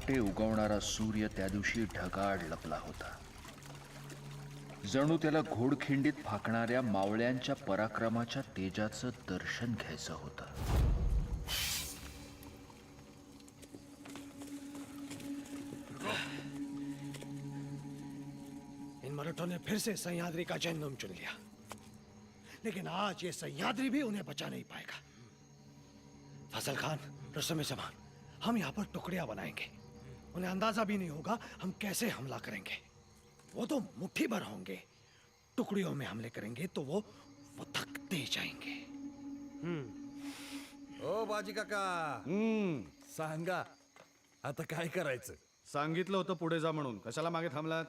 पहाटे उगवणारा सूर्य त्या दिवशी ढगाळ लपला होता. जणू त्याला घोडखिंडीत फाकणाऱ्या मावळ्यांच्या पराक्रमाच्या तेजाचं दर्शन घ्यायचं होतं. इन मराठों ने फिर से सह्याद्री का जन्म चुन लिया, लेकिन आज ये सह्याद्री भी उन्हें बचा नहीं पाएगा. फजल खान, रस्म जमान, हम यहाँ पर टुकड़ियां बनाएंगे. उन्हें अंदाजा भी नहीं होगा हम कैसे हमला करेंगे. वो तो मुट्ठी भर होंगे. टुकड़ियों में हमले करेंगे तो वो थकते जाएंगे. ओ बाजी काका, सांगा आता काय करायचं. सांगितलं होतं पुढे जा म्हणून, कशाला मागे थांबलात?